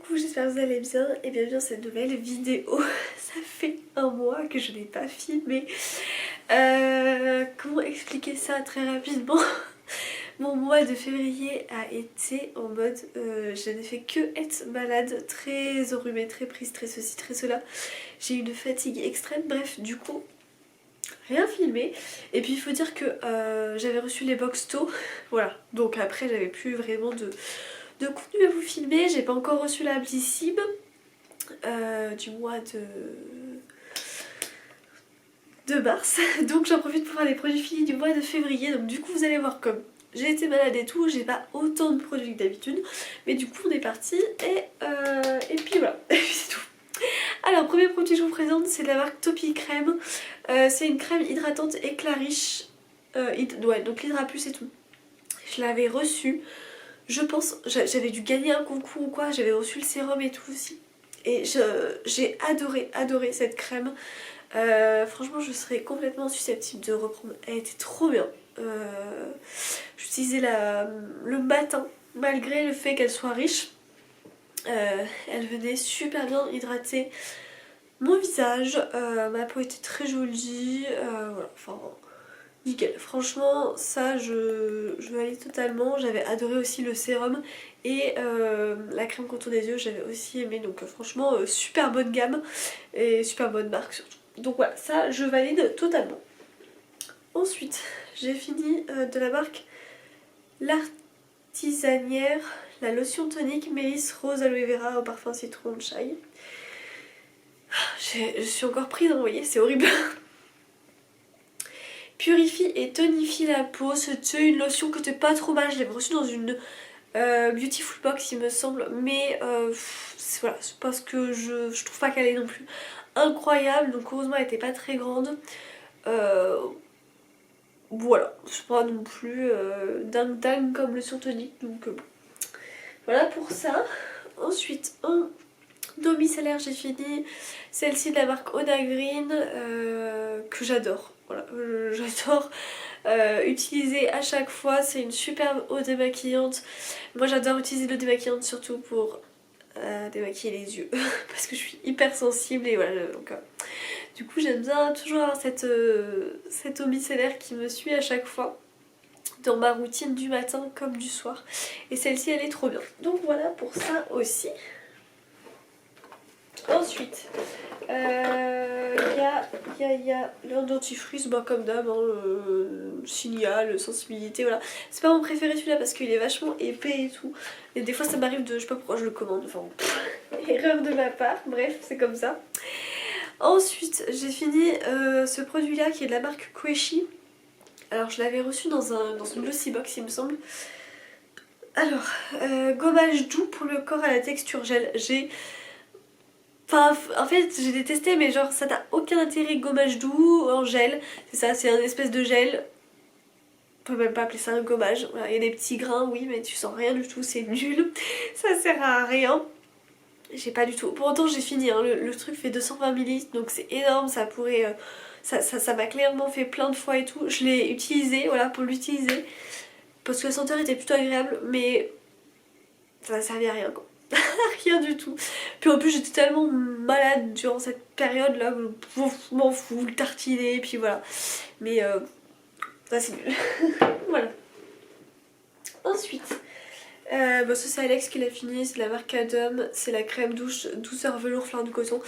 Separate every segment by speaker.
Speaker 1: Coucou, j'espère que vous allez bien et bienvenue dans cette nouvelle vidéo. Ça fait un mois que je n'ai pas filmé. Comment expliquer ça très rapidement? Mon mois de février a été en mode je n'ai fait que être malade, très enrhumée, très prise, très ceci, très cela. J'ai eu une fatigue extrême, bref, du coup rien filmé. Et puis il faut dire que j'avais reçu les box tôt, voilà, donc après j'avais plus vraiment de contenu à vous filmer. J'ai pas encore reçu la Blissim du mois de mars, donc j'en profite pour faire les produits finis du mois de février. Donc du coup vous allez voir, comme j'ai été malade et tout, j'ai pas autant de produits que d'habitude, mais du coup on est parti et puis voilà, et puis c'est tout. Alors premier produit que je vous présente, c'est de la marque Topi Crème. C'est une crème hydratante éclat riche, ouais, donc l'Hydra Plus et tout. Je l'avais reçue, je pense, j'avais dû gagner un concours ou quoi, j'avais reçu le sérum et tout aussi. Et j'ai adoré cette crème. Franchement je serais complètement susceptible de reprendre, elle était trop bien. J'utilisais le matin malgré le fait qu'elle soit riche. Elle venait super bien hydrater mon visage, ma peau était très jolie, voilà, enfin nickel. Franchement ça je valide totalement. J'avais adoré aussi le sérum et la crème contour des yeux j'avais aussi aimé, donc franchement super bonne gamme et super bonne marque surtout. Donc voilà, ça je valide totalement. Ensuite j'ai fini de la marque L'Artisanière, la lotion tonique Mélisse Rose Aloe Vera au parfum citron chai. Je suis encore prise, vous voyez, c'est horrible. Purifie et tonifie la peau, c'est une lotion que t'es pas trop mal, je l'avais reçue dans une Beautiful Box il me semble, mais voilà, c'est parce que je trouve pas qu'elle est non plus incroyable, donc heureusement elle était pas très grande. Voilà, c'est pas non plus dingue comme lotion tonique, donc bon. Voilà pour ça. Ensuite en eau micellaire j'ai fini celle-ci de la marque Oda Green que j'adore. Voilà, j'adore utiliser à chaque fois, c'est une superbe eau démaquillante. Moi j'adore utiliser l'eau démaquillante surtout pour démaquiller les yeux parce que je suis hyper sensible et voilà, donc du coup j'aime bien toujours avoir cette eau micellaire qui me suit à chaque fois dans ma routine du matin comme du soir, et celle-ci elle est trop bien, donc voilà pour ça aussi. Ensuite il y a le dentifrice, bah, comme d'hab, hein, Signal, sensibilité, voilà. C'est pas mon préféré celui-là parce qu'il est vachement épais et tout, et des fois ça m'arrive de, je sais pas pourquoi je le commande, enfin erreur de ma part, bref c'est comme ça. Ensuite j'ai fini ce produit là qui est de la marque Queshi. Alors je l'avais reçu dans une glossy box il me semble. Alors gommage doux pour le corps à la texture gel. Enfin, en fait j'ai détesté, mais genre ça n'a aucun intérêt. Gommage doux en gel, c'est ça, c'est un espèce de gel. On peut même pas appeler ça un gommage. Voilà, il y a des petits grains, oui, mais tu sens rien du tout, c'est nul. Ça sert à rien. J'ai pas du tout. Pour autant j'ai fini, hein. Le truc fait 220 ml, donc c'est énorme, ça pourrait... ça m'a clairement fait plein de fois et tout. Je l'ai utilisé, voilà, pour l'utiliser. Parce que la senteur était plutôt agréable, mais ça servait à rien quoi. Rien du tout. Puis en plus j'étais tellement malade durant cette période là, je m'en fous, le tartiner, puis voilà. Mais ça c'est nul. Voilà. Ensuite, ça c'est Alex qui l'a fini, c'est de la marque Adam, c'est la crème douche douceur velours fleur de coton.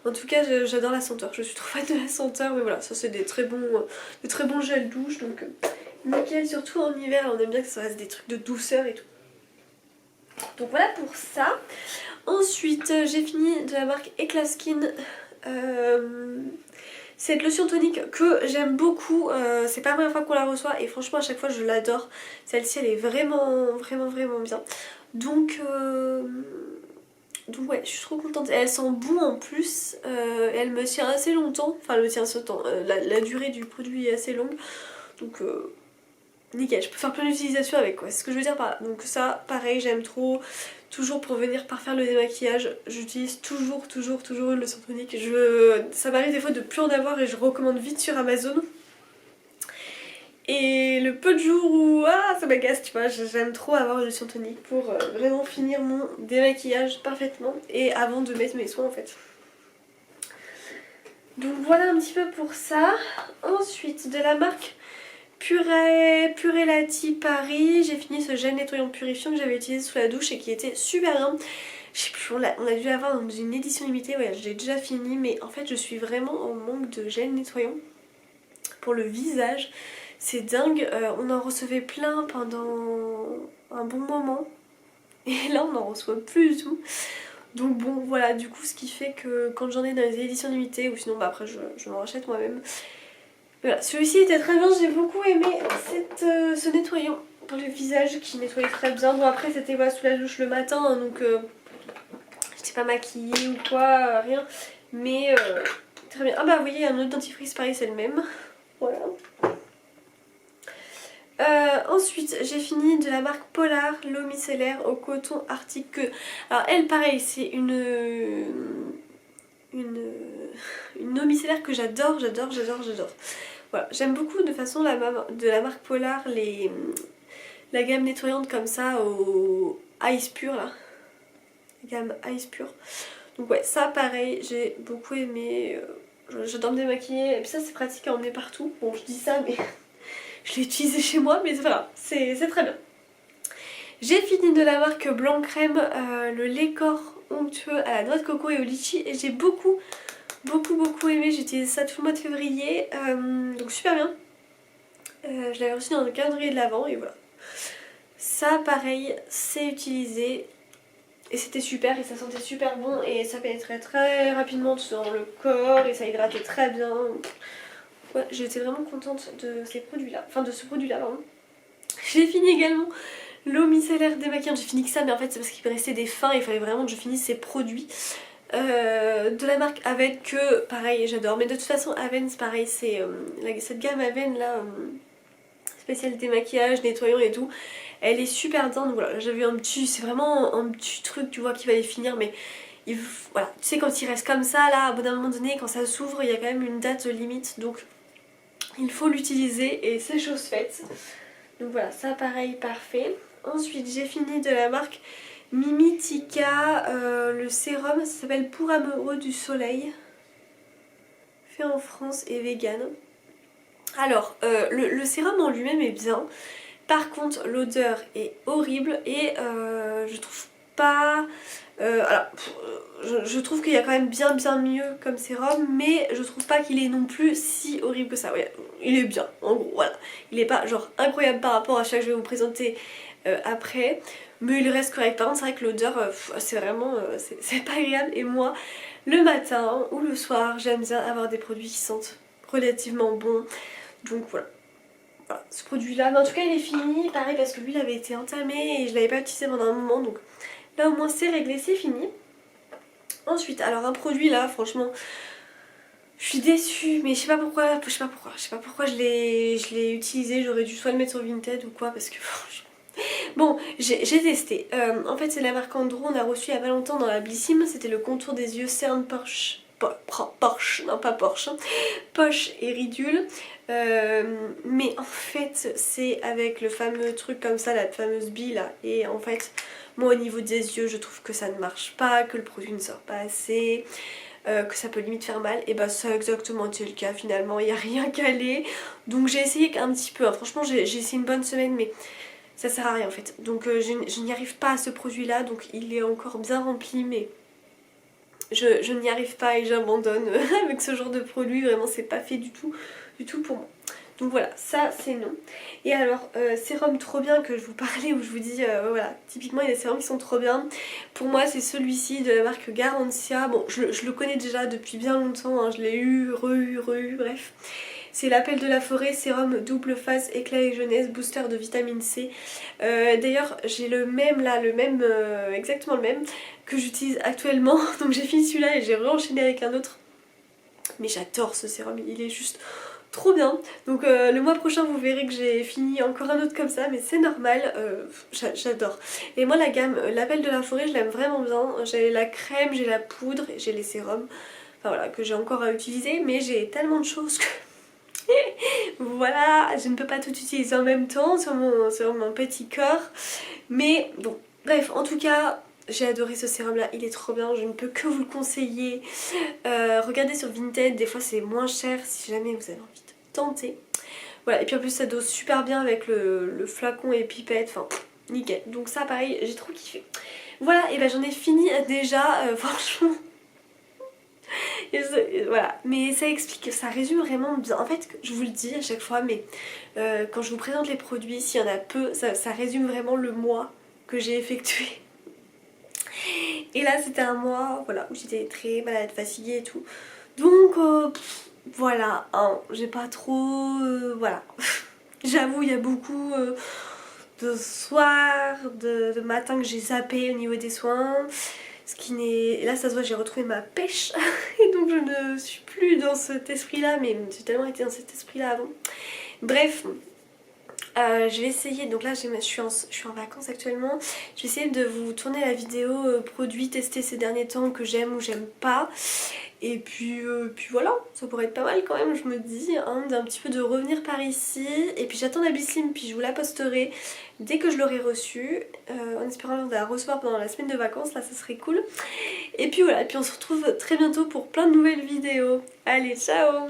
Speaker 1: En tout cas j'adore la senteur, je suis trop fan de la senteur, mais voilà, ça c'est des très bons gels douche, donc nickel, surtout en hiver, on aime bien que ça fasse des trucs de douceur et tout. Donc voilà pour ça. Ensuite j'ai fini de la marque Eclat Skin cette lotion tonique que j'aime beaucoup. C'est pas la première fois qu'on la reçoit et franchement à chaque fois je l'adore. Celle-ci elle est vraiment bien. Donc ouais, je suis trop contente. Et elle sent bon en plus, elle me tient assez longtemps, enfin elle me tient assez longtemps, la durée du produit est assez longue, donc nickel, je peux faire plein d'utilisations avec quoi, c'est ce que je veux dire par là. Donc ça pareil j'aime trop. Toujours pour venir par faire le démaquillage, j'utilise toujours une lotion tonique. Ça m'arrive des fois de plus en avoir et je recommande vite sur Amazon. Et le peu de jours où ça m'agace, tu vois, j'aime trop avoir une lotion tonique pour vraiment finir mon démaquillage parfaitement et avant de mettre mes soins en fait. Donc voilà un petit peu pour ça. Ensuite de la marque Purellati Paris, j'ai fini ce gel nettoyant purifiant que j'avais utilisé sous la douche et qui était super bien. Je sais plus, on a dû l'avoir dans une édition limitée, ouais, j'ai déjà fini, mais en fait je suis vraiment en manque de gel nettoyant pour le visage. C'est dingue, on en recevait plein pendant un bon moment et là on n'en reçoit plus du tout. Donc bon voilà, du coup ce qui fait que quand j'en ai dans les éditions limitées, ou sinon bah après je m'en rachète moi-même. Voilà, celui-ci était très bien, j'ai beaucoup aimé ce nettoyant pour le visage qui nettoyait très bien. Bon après c'était pas sous la douche le matin, hein, donc j'étais pas maquillée ou quoi, rien. Mais très bien. Ah bah vous voyez, un autre dentifrice pareil, c'est le même. Voilà. Ensuite j'ai fini de la marque Polar, l'eau micellaire au coton arctique. Alors elle pareil, c'est une eau micellaire que j'adore. Voilà, j'aime beaucoup de façon de la marque Polar la gamme nettoyante comme ça au Ice Pure là. La gamme Ice Pure. Donc ouais, ça pareil, j'ai beaucoup aimé. J'adore me démaquiller. Et puis ça c'est pratique à emmener partout. Bon je dis ça mais je l'ai utilisé chez moi, mais voilà, c'est très bien. J'ai fini de la marque Blanc Crème, le lait corps onctueux à la noix de coco et au litchi. Et j'ai beaucoup aimé, j'ai utilisé ça tout le mois de février, donc super bien. Je l'avais reçu dans le calendrier de l'Avent et voilà. Ça pareil, c'est utilisé et c'était super et ça sentait super bon et ça pénétrait très rapidement dans le corps et ça hydratait très bien. Ouais, j'étais vraiment contente de ces produits-là, enfin de ce produit-là, pardon. J'ai fini également l'eau micellaire démaquillante, j'ai fini que ça, mais en fait c'est parce qu'il me restait des fins et il fallait vraiment que je finisse ces produits. De la marque Aven que pareil j'adore, mais de toute façon Aven c'est pareil, c'est cette gamme Aven là, spéciale démaquillage, nettoyant et tout, elle est super bien. Donc voilà, j'avais c'est vraiment un petit truc tu vois qui va les finir, mais voilà, tu sais quand il reste comme ça là, au bout d'un moment donné quand ça s'ouvre il y a quand même une date limite, donc il faut l'utiliser et c'est chose faite. Donc voilà, ça pareil, parfait. Ensuite j'ai fini de la marque Mimitica, le sérum, ça s'appelle Pour amoureux du soleil, fait en France et vegan. Alors le sérum en lui-même est bien, par contre l'odeur est horrible et je trouve pas... alors je trouve qu'il y a quand même bien mieux comme sérum, mais je trouve pas qu'il est non plus si horrible que ça. Ouais, il est bien en gros, voilà. Il est pas genre incroyable par rapport à celui que je vais vous présenter après, mais il reste correct. Par contre c'est vrai que l'odeur c'est vraiment c'est pas agréable, et moi le matin ou le soir j'aime bien avoir des produits qui sentent relativement bon, donc voilà. Voilà, ce produit là, mais en tout cas il est fini, pareil parce que lui il avait été entamé et je l'avais pas utilisé pendant un moment, donc là au moins c'est réglé, c'est fini. Ensuite, alors un produit là franchement je suis déçue, mais je sais pas pourquoi je l'ai utilisé, j'aurais dû soit le mettre sur Vinted ou quoi parce que franchement... Bon, j'ai testé. En fait, c'est la marque Andro, on a reçu il y a pas longtemps dans la Blissim. C'était le contour des yeux Cerne Porsche. Porsche, non pas Porsche. Poche et ridule. Mais en fait, c'est avec le fameux truc comme ça, la fameuse bille là. Et en fait, moi au niveau des yeux, je trouve que ça ne marche pas, que le produit ne sort pas assez. Que ça peut limite faire mal, et bah ça a exactement été le cas finalement, il n'y a rien calé. Donc j'ai essayé un petit peu, hein. Franchement j'ai essayé une bonne semaine mais ça sert à rien en fait. Donc je n'y arrive pas à ce produit là, donc il est encore bien rempli mais je n'y arrive pas et j'abandonne avec ce genre de produit, vraiment c'est pas fait du tout pour moi. Donc voilà, ça c'est non. Et alors, sérum trop bien que je vous parlais, où je vous dis, voilà, typiquement il y a des sérums qui sont trop bien. Pour moi c'est celui-ci de la marque Garantia. Bon, je le connais déjà depuis bien longtemps, hein. Je l'ai eu, bref. C'est l'appel de la forêt, sérum double phase, éclat et jeunesse, booster de vitamine C. D'ailleurs j'ai le même là, exactement le même que j'utilise actuellement. Donc j'ai fini celui-là et j'ai re-enchaîné avec un autre. Mais j'adore ce sérum, il est juste trop bien. Donc le mois prochain vous verrez que j'ai fini encore un autre comme ça, mais c'est normal, j'adore. Et moi la gamme l'appel de la forêt je l'aime vraiment bien. J'ai la crème, j'ai la poudre, j'ai les sérums, enfin voilà, que j'ai encore à utiliser, mais j'ai tellement de choses que Voilà, je ne peux pas tout utiliser en même temps sur mon petit corps. Mais bon, bref, en tout cas, j'ai adoré ce sérum là, il est trop bien, je ne peux que vous le conseiller. Regardez sur Vinted, des fois c'est moins cher si jamais vous avez envie de tenter. Voilà, et puis en plus ça dose super bien avec le flacon et pipette, enfin nickel. Donc ça pareil, j'ai trop kiffé. Voilà, et ben j'en ai fini déjà, franchement. Voilà, mais ça explique, ça résume vraiment bien. En fait, je vous le dis à chaque fois, mais quand je vous présente les produits, s'il y en a peu, ça résume vraiment le mois que j'ai effectué. Et là, c'était un mois, voilà, où j'étais très malade, fatiguée et tout. Donc, voilà, hein, j'ai pas trop, voilà. J'avoue, il y a beaucoup de soirs, de matins que j'ai zappé au niveau des soins. Ce qui n'est... Là ça se voit, j'ai retrouvé ma pêche et donc je ne suis plus dans cet esprit là, mais j'ai tellement été dans cet esprit là avant. Bref, je vais essayer, donc là je suis en vacances actuellement, je vais essayer de vous tourner la vidéo produits testés ces derniers temps que j'aime ou j'aime pas. Et puis voilà, ça pourrait être pas mal quand même, je me dis, hein, d'un petit peu de revenir par ici. Et puis j'attends la Bislim, puis je vous la posterai dès que je l'aurai reçue, en espérant la recevoir pendant la semaine de vacances, là ça serait cool. Et puis voilà, et puis on se retrouve très bientôt pour plein de nouvelles vidéos. Allez, ciao!